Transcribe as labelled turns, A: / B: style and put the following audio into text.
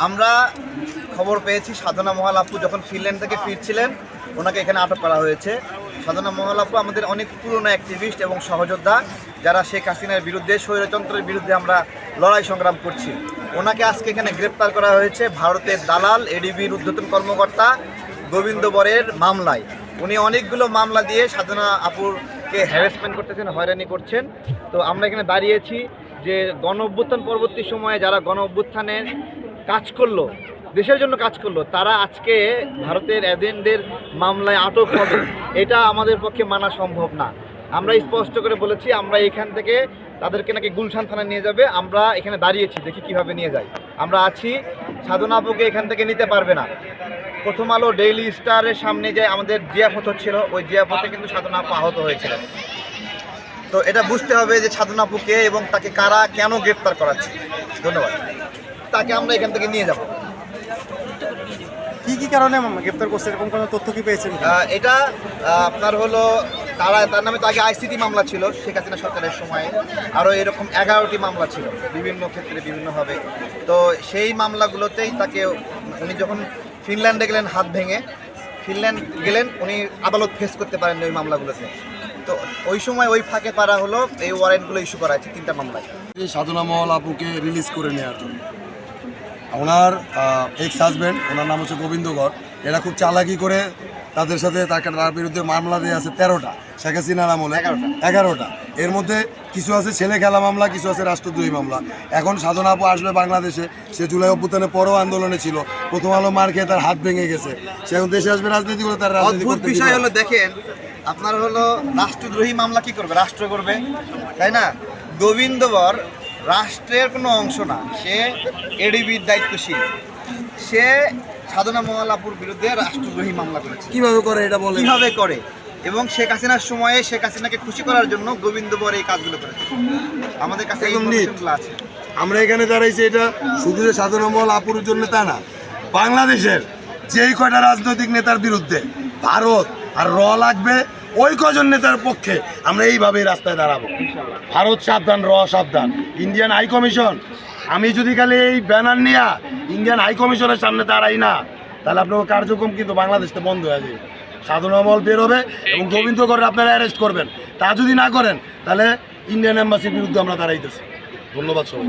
A: আমরা খবর পেয়েছি সাধনা মহাল আপু যখন ফিনল্যান্ড থেকে ফিরছিলেন ওনাকে এখানে আটক করা হয়েছে। সাধনা মহাল আপু আমাদের অনেক পুরনো অ্যাক্টিভিস্ট এবং সহযোদ্ধা, যারা শেখ হাসিনার বিরুদ্ধে, স্বৈরতন্ত্রের বিরুদ্ধে আমরা লড়াই সংগ্রাম করছি। ওনাকে আজকে এখানে গ্রেপ্তার করা হয়েছে ভারতের দালাল এডিবির ঊর্ধ্বতন কর্মকর্তা গোবিন্দ বরের মামলায়। উনি অনেকগুলো মামলা দিয়ে সাধনা আপুরকে হ্যারাসমেন্ট করতেছেন, হয়রানি করছেন। তো আমরা এখানে দাঁড়িয়েছি যে গণ অভ্যুত্থান পরবর্তী সময়ে যারা গণ অভ্যুত্থানের কাজ করলো, দেশের জন্য কাজ করলো, তারা আজকে ভারতের এজেন্টদের মামলায় আটক হবে, এটা আমাদের পক্ষে মানা সম্ভব না। আমরা স্পষ্ট করে বলেছি আমরা এখান থেকে তাদেরকে নাকি গুলশান থানায় নিয়ে যাবে। আমরা এখানে দাঁড়িয়েছি, দেখি কিভাবে নিয়ে যায়। আমরা আছি, সাধনা আপুকে এখান থেকে নিতে পারবে না। প্রথম আলো ডেইলি স্টারের সামনে যে আমাদের জিয়াপথ ছিল, ওই জিয়াপথে কিন্তু সাধনা আপু আহত হয়েছিল। তো এটা বুঝতে হবে যে সাধনা আপুকে এবং তাকে কারা কেন গ্রেপ্তার করাচ্ছে। ধন্যবাদ। তাকে আমরা এখান থেকে নিয়ে যাব।
B: কি কারণে গ্রেপ্তার করছে, এরকম কোনো তথ্য কি পেয়েছেন?
A: এটা আপনার হলো তার নামে তো আগে আইসিটি মামলা ছিল শেখ হাসিনা সরকারের সময়ে, আরও এরকম 11টি মামলা ছিল বিভিন্ন ক্ষেত্রে বিভিন্নভাবে। তো সেই মামলাগুলোতেই তাকে, উনি যখন ফিনল্যান্ডে গেলেন হাত ভেঙে, ফিনল্যান্ড গেলেন, উনি আদালত ফেস করতে পারেননি ওই মামলাগুলোতে। তো ওই সময় ওই ফাঁকে পারা হলো এই ওয়ারেন্টগুলো ইস্যু করা হয়েছে 3টা মামলায়।
C: সাধনা মহল আপুকে রিলিজ করে নেওয়ার জন্য ওনার এক্স হাজব্যান্ড, ওনার নাম হচ্ছে গোবিন্দ গড়, এরা খুব চালাকি করে তাদের সাথে তার বিরুদ্ধে মামলা দিয়ে আছে 13টা, শেখ হাসিনার আমলে 11টা। এর মধ্যে কিছু আছে ছেলে খেলা মামলা, কিছু আছে রাষ্ট্রদ্রোহী মামলা। এখন সাধনা আপু আসবে বাংলাদেশে, সে জুলাই অভ্যুত্থানের পরও আন্দোলনে ছিল, প্রথম আলো মার খেয়ে তার হাত ভেঙে গেছে, সে এখন দেশে আসবে রাজনীতি করে, তার রাজনীতি করতে।
A: বিষয় হলো দেখেন, আপনার হলো রাষ্ট্রদ্রোহী মামলা কি করবে? রাষ্ট্র করবে, তাই না? গোবিন্দ বর রাষ্ট্রের কোনো অংশ না, সে এডিবির দায়িত্বশীল। সে সাধনা মহাল আপুর বিরুদ্ধে রাষ্ট্রদ্রোহী মামলা করেছে।
C: কিভাবে করে এটা বলে?
A: কিভাবে করে? এবং শেখ হাসিনার সময়ে শেখ হাসিনাকে খুশি করার জন্য গোবিন্দ বর এই কাজগুলো করেছে। আমাদের কাছে এই ইনফরমেশনগুলো আছে।
C: আমরা এখানে দাঁড়াইছি, এটা শুধু যে সাধনা মহল আপুর জন্য তা না, বাংলাদেশের যেই কয়টা রাজনৈতিক নেতার বিরুদ্ধে ভারত আর লাগবে, ওই কজন নেতার পক্ষে আমরা এইভাবেই রাস্তায় দাঁড়াবো। ভারত সাবধান, সাবধান। ইন্ডিয়ান হাই কমিশন, আমি যদি খালি এই ব্যানার নিয়ে ইন্ডিয়ান হাই কমিশনের সামনে দাঁড়াই না, তাহলে আপনার কার্যক্রম কিন্তু বাংলাদেশে বন্ধ হয়ে যাবে। সাধনা মহল বের হবে এবং গোবিন্দ করে আপনারা অ্যারেস্ট করবেন। তা যদি না করেন তাহলে ইন্ডিয়ান এম্বাসির বিরুদ্ধে আমরা দাঁড়াইতেছি। ধন্যবাদ সবাই।